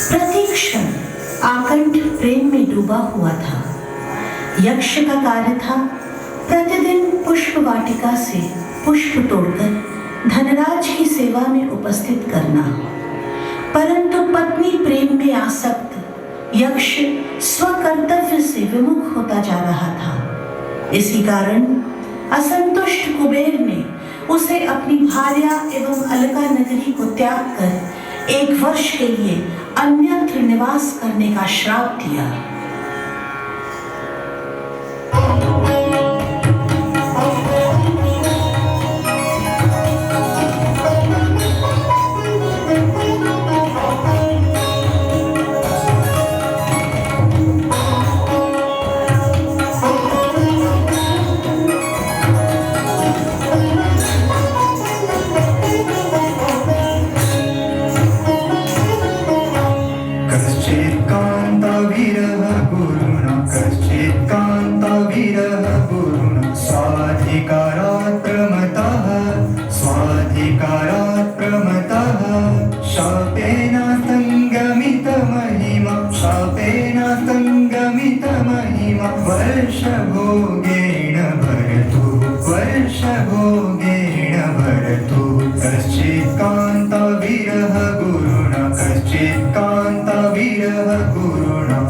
प्रति क्षण आकंठ प्रेम में डूबा हुआ था। यक्ष का कार्य था प्रतिदिन पुष्प वाटिका से पुष्प तोड़कर धनराज की सेवा में उपस्थित करना, परंतु पत्नी प्रेम में आसक्त यक्ष स्वकर्तव्य से विमुख होता जा रहा था। इसी कारण असंतुष्ट कुबेर ने उसे अपनी भार्या एवं अलका नगरी को त्याग कर 1 वर्ष के लिए अन्यत्र निवास करने का श्राप दिया। वर्षभोगेण भरतु कश्चित् कान्ताविरह गुरुणा कश्चित् कान्ताविरह गुरुणा।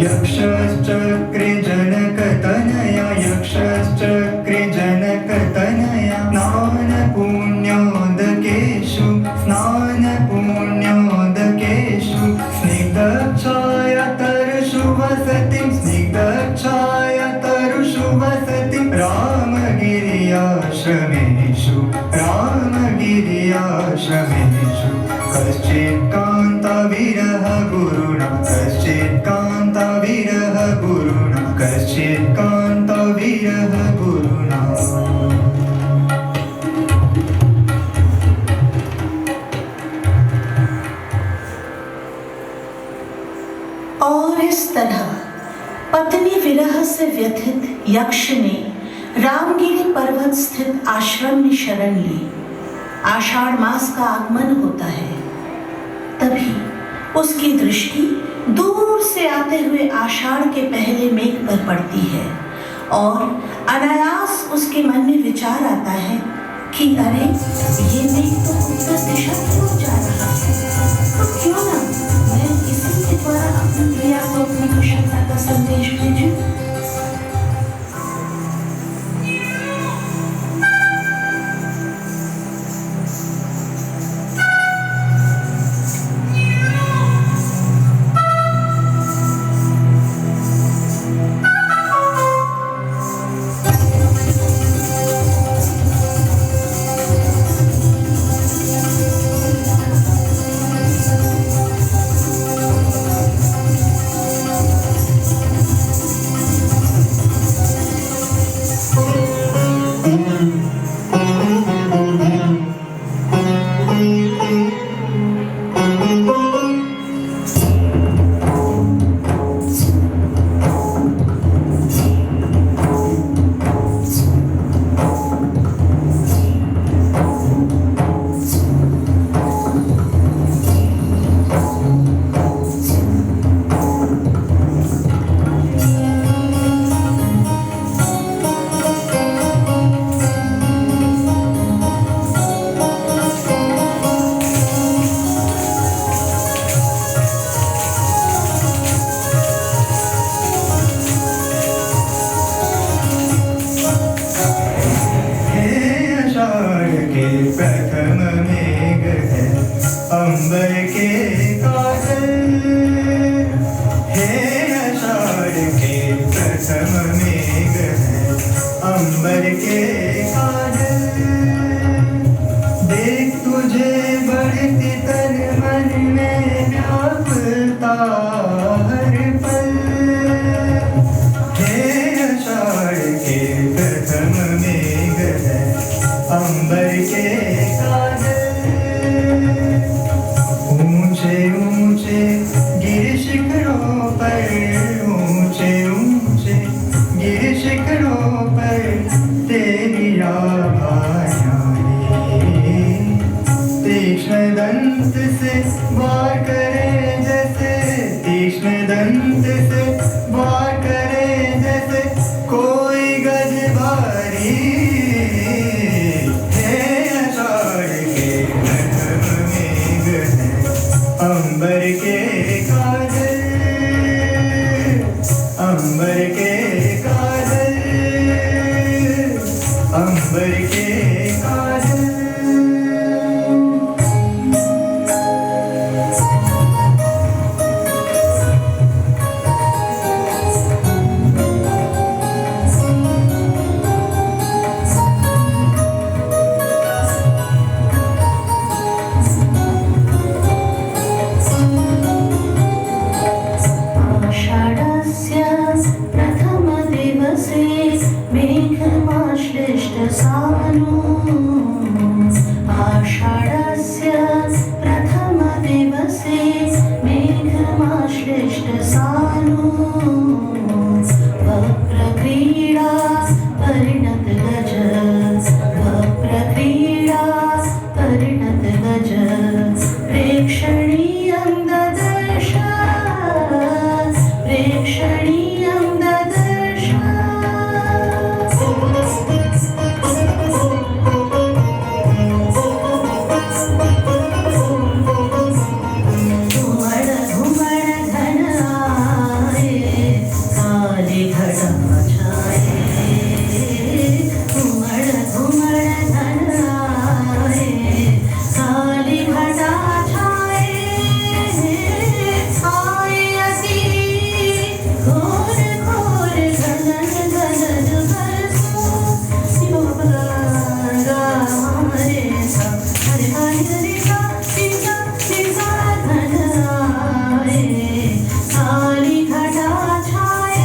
यक्षश्चक्रे जनकतनया यक्षश्चक्रे जनकतनया स्नानपुण्योदकेषु स्निग्धच्छायातरुषु वसति रामगिर्याश्रमेषु कश्चित् कान्ताविरह गुरुणा कश्चित् कान्ताविरह गुरुणा कश्चित् कान्ताविरह गुरुणा। और इस तरह पत्नी विरह से व्यथित यक्ष ने रामगिरी पर्वत स्थित आश्रम में शरण ली। आषाढ़ मास का आगमन होता है, तभी उसकी दृष्टि दूर से आते हुए आषाढ़ के पहले मेघ पर पड़ती है और अनायास उसके मन में विचार आता है कि अरे ये मेघ तो उत्तर दिशा की ओर जा रहा है, तो क्यों ना मैं इसी के द्वारा अपनी प्रिया को अपनी कुशलता का संदेश भेजूं। अंत से वार करे जैसे कोई गज भारी। हे आषाढ़ के नभ मेघ है अंबर के काजल, अंबर के काजल, अंबर के काजल। आषाढस्य प्रथमदिवसे मेघमाश्लिष्टसानु। आषाढस्य प्रथमदिवसे मेघमाश्लिष्टसानु। वक्रक्रीडा परिणतगज, वक्रक्रीडा परिणतगज प्रेक्षणीयं ददर्श, प्रेक्षणीयं ददर्श। घुमड़ घुमड़ घन आए, काली घटा छाए। घुमड़ घुमड़ घन आए, काली घटा छाए। आए अति घोर घोर गगन गगन बरसो। शिव गा रे सा, हरे हरे रे सा, सिंगा सिंगा घन आए, काली घटा छाए।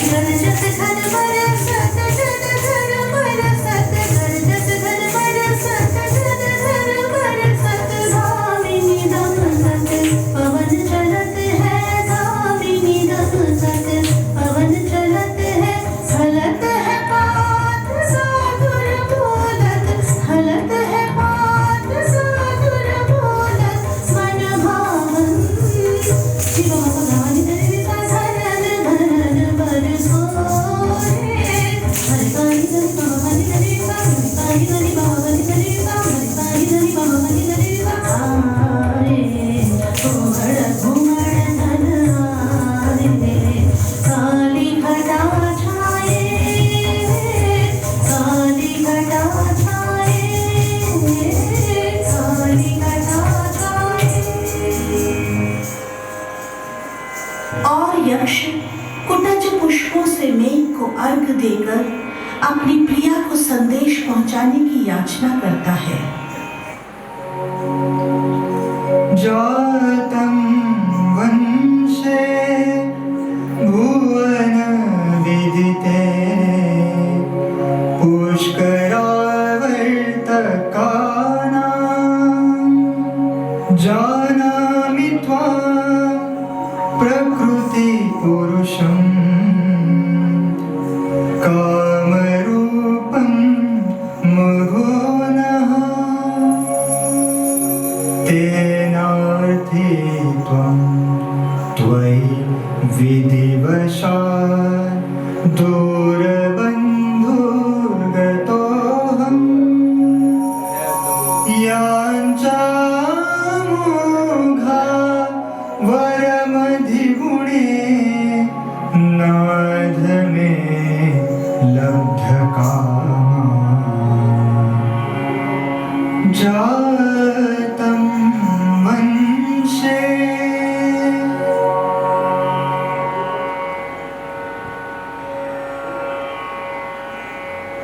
गरजत घर बरसत घर घर बरसत, गरजत घर बरसत घर घर बरसत। धामिनी दमकत पवन चलत है, धामिनी दमकत पवन चलत है। हलत है पात साधुर बोलत, हलत है पात साधुर बोलत। मन भावन शिव भगवान तेरे साधन धरन बरसो रे। हरि पानी धरि बाबा धरि सा, हरि पानी धरि बाबा धरि सा, हरि पानी धरि बाबा धरि सा। आए घुमड़ घुमड़ घन आए, काली घटा छाए, काली घटा छाए, काली घटा छाए। और यक्ष कुटज पुष्पों से मेघ को अर्घ देकर अपनी प्रिया को संदेश पहुंचाने की याचना करता है। जातं वंशे भुवन विदिते पुष्करावर्तकानां। जानामि त्वां प्रकृतिपुरुषं कामरूपं मघोनः। तेनार्थी त्वं त्वयि विधिवशात् दूरबन्धुर्गतोऽहम्। याञ्चामोघा वरमधिगुणे नाथ मे लब्धकामा। जातं वंशे।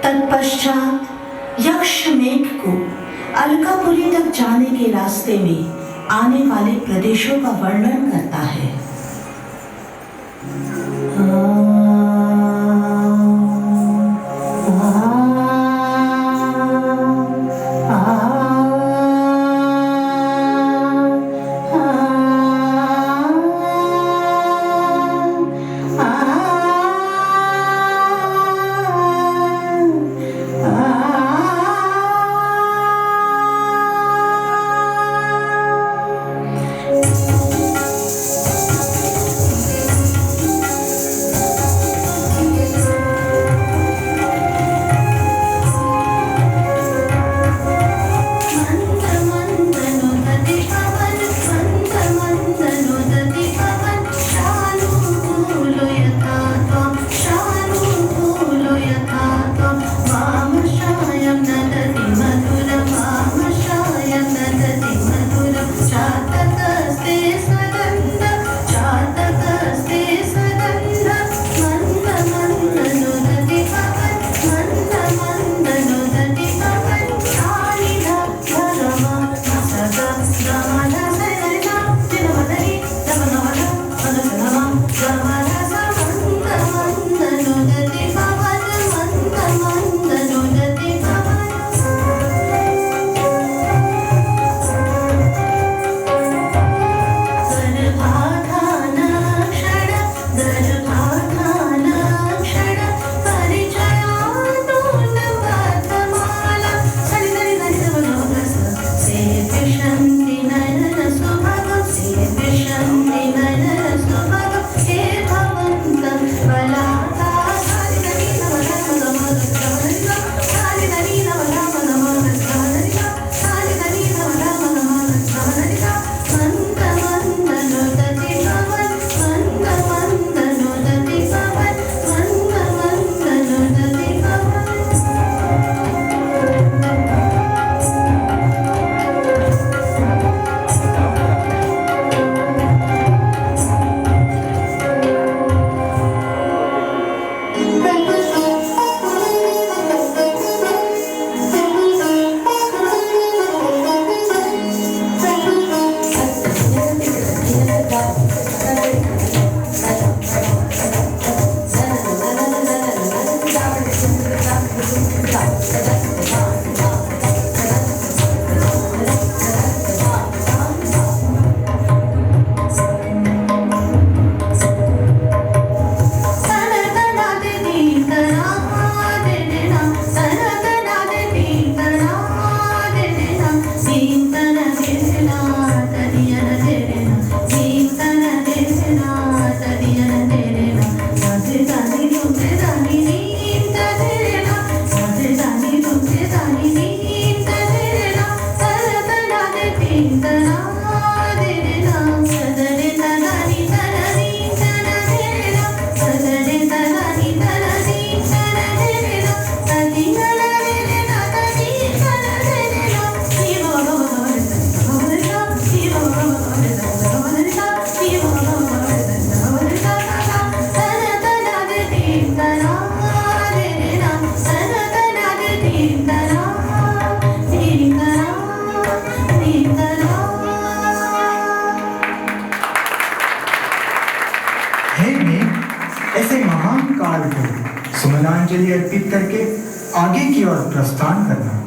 तत्पश्चात यक्ष मेघ को अलकापुरी तक जाने के रास्ते में आने वाले प्रदेशों का वर्णन करता है। पुष्पांजलि अर्पित करके आगे की ओर प्रस्थान करना।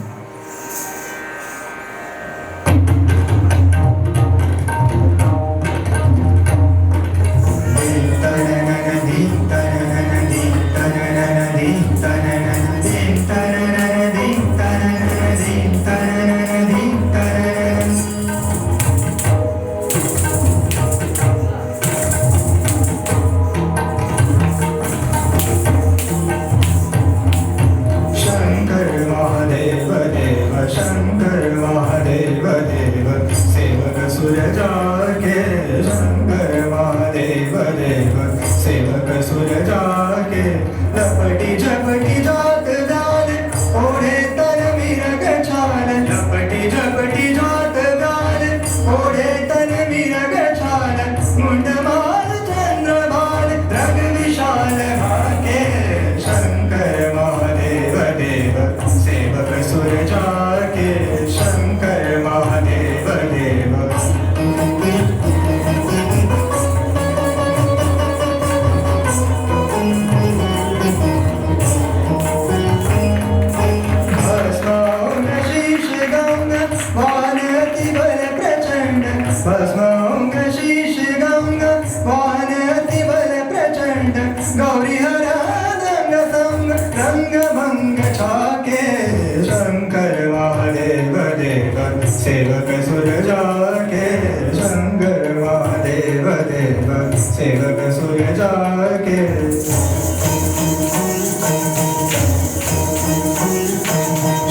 सेवक सुर जाके शंकर महादेव देव सेवक सुर जाके।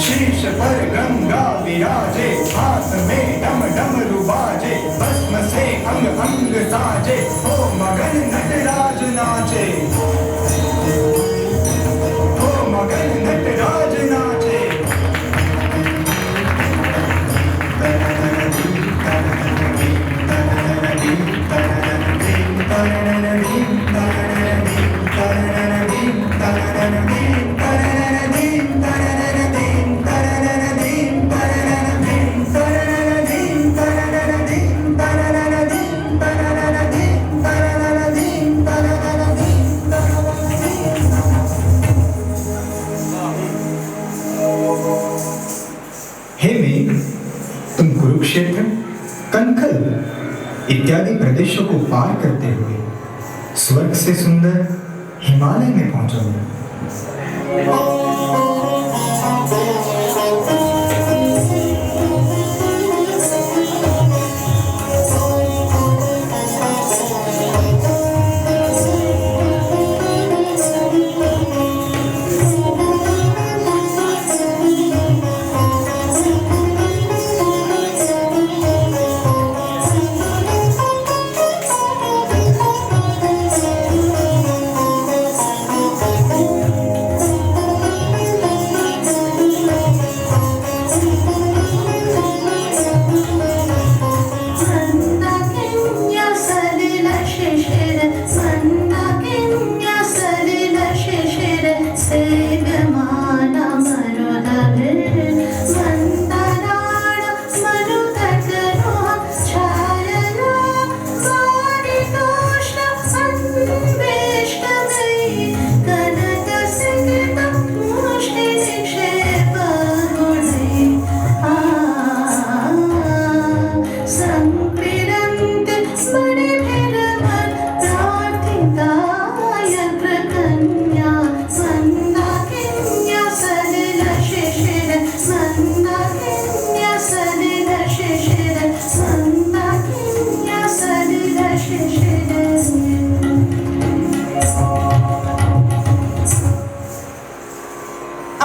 शीर्ष पर गंगा विराजे हाथ में डम डमरू बाजे भस्म से अंग अंग साजे ओ मगन नटराज नाचे ओ मगन नटराज नाचे। हे मेघ, तुम कुरुक्षेत्र, कनखल इत्यादि प्रदेशों को पार करते हुए स्वर्ग से सुंदर हिमालय में पहुंचोगे।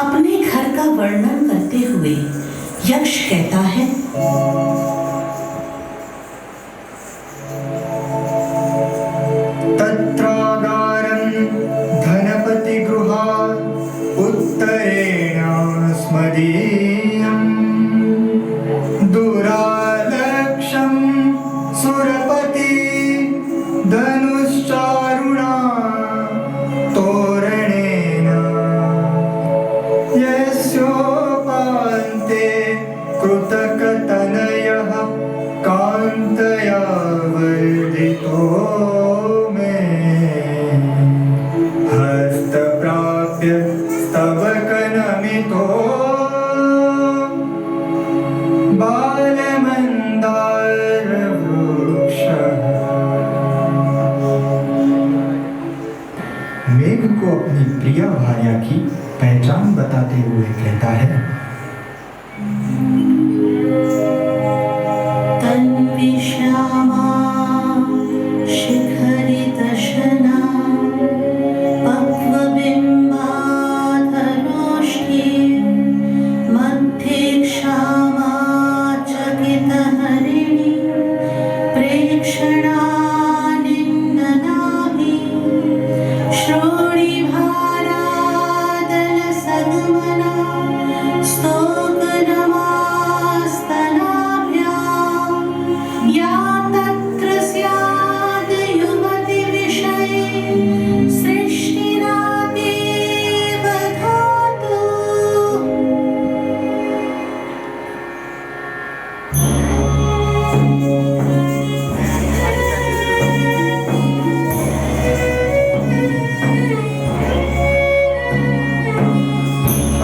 अपने घर का वर्णन करते हुए यक्ष कहता है, तत्रागारं धनपति गृहात् उत्तरेण स्मदीयम् दुरालक्ष्यं सुरपति धनुश्चारुणा तोरणेन यस्योपान्ते कृतकतनयः कान्तया वर्धितो मे हस्तप्राप्य बताते हुए कहता है, तन्वी श्यामा शिखरितशना पक्वबिम्बाधरोष्ठी मध्ये क्षामा चकितहरिणी प्रेक्षणानिन्दनाभि श्रोणिभारादलसगमना स्तोकनमास्तनाभ्यां या तत्र स्याद् युवतिविषये सृष्टिरादेव धातु।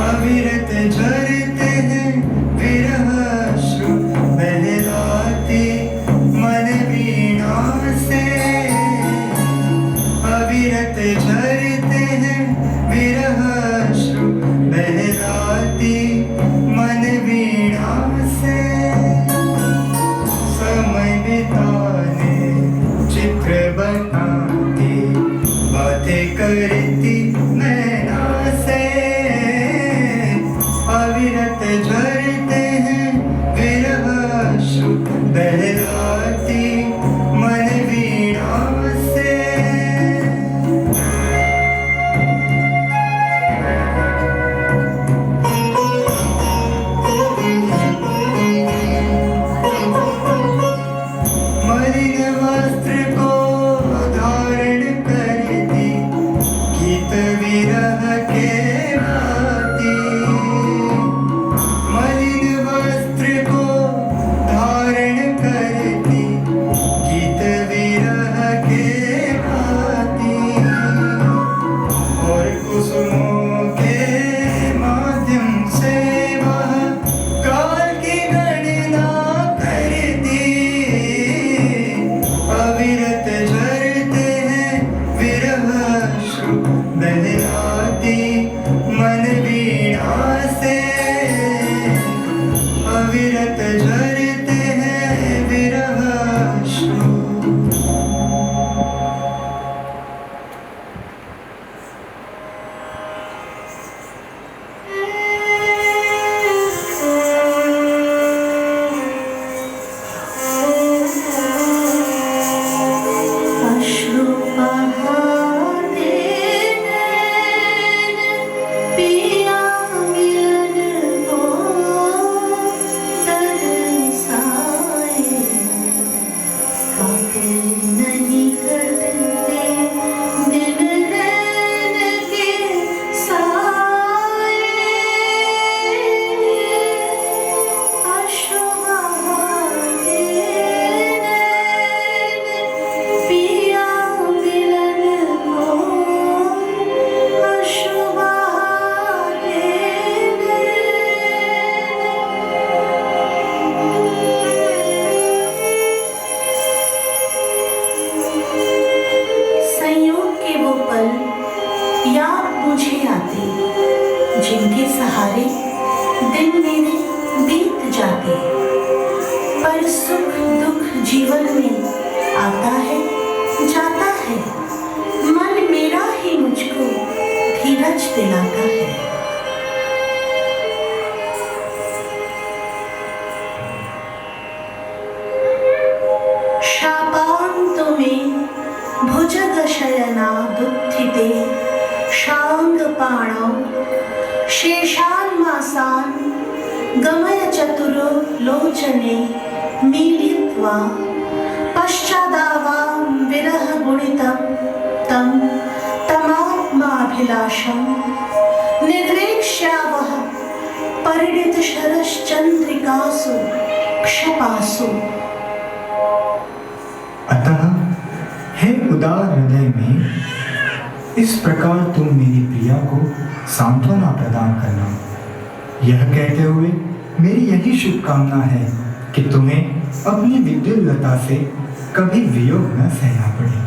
अविरत झरते हैं विरह अश्रु बहलाते मन वीणा से। अविरत झरते हैं विरह अश्रु बहलाते मन वीणा से। समय बिताने चित्र बनाते बातें करती नैना से। अविरत झरते हैं विरह अश्रु बहलाती मन वीणा से। मलिन वस्त्र को धारण करती गीत विरह के भांति। मलिन वस्त्र को धारण करती गीत विरह के भांति। और कुसुमों के माध्यम से वह काल की गणना करती। अविरत झरते हैं विरह अश्रु बहलाती मन वीणा से। अविरत झरते हैं विरह अश्रु। अश्रु बहाते नैन पिया मिलन को तरसाए। काटे नहीं कटते दिन नैन के साए। अश्रु बहाते नैन पिया मिलन को अश्रु बहाते संयोग के वो पल याद मुझे आते, जिनके सहारे दिन मेरे बीत जाते। पर सुख दुख जीवन में आता है जाता है। मन मेरा ही मुझको धीरज दिलाता है। शापान्तो में भुजगशयना दुत्थिते शाङ्गपाणौ शेषान्मासान् गमय चतुरो लोचने मीलित्वा पश्चादावां विरह गुणितं तं तमात्माभिलाषं निद्रेक्ष्यावः परिणितशरश्चन्द्रिकासु क्षपासु। अतः हे उदार हृदय में इस प्रकार तुम मेरी प्रिया को सांत्वना प्रदान करना। यह कहते हुए मेरी यही शुभकामना है कि तुम्हें अपनी विद्युल्लता से कभी वियोग न सहना पड़े।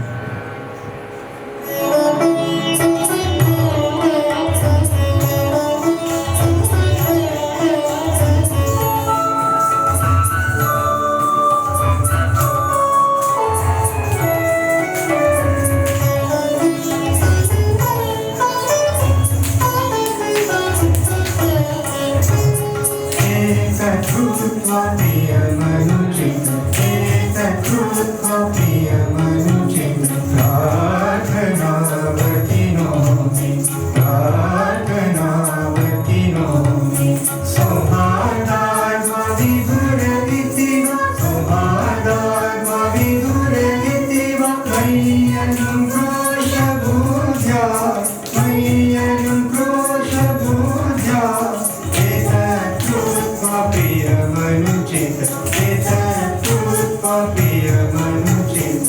एतद्धुत्वा प्रियमनुचित एतद्धुत्वा प्रियमनुचित प्रार्थनावतिनो सौहार्दात्मविधुरदिति वा मय्यनुक्रोशबुद्ध्या एतद्धुत्वा प्रियमनुचित एतद्धुत्वा प्रियमनुचित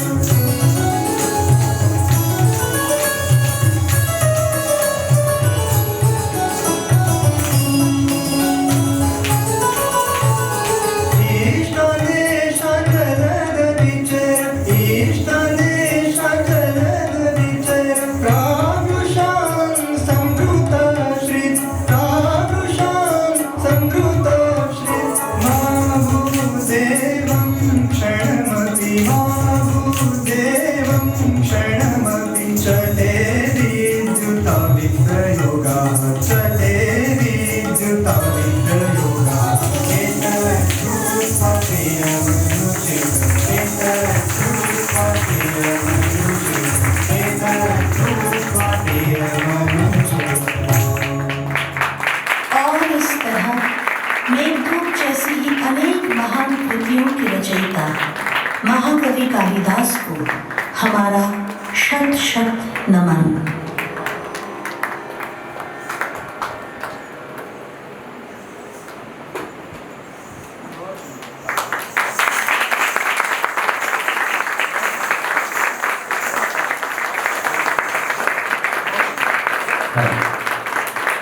और इस तरह मेघदूत जैसी ही अनेक महान कृतियों के रचयिता महाकवि कालिदास को हमारा शत शत नमन।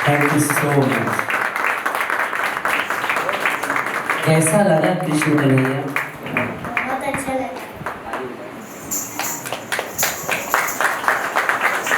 Thank you so much. कैसा लगा कृष्ण कन्हैया?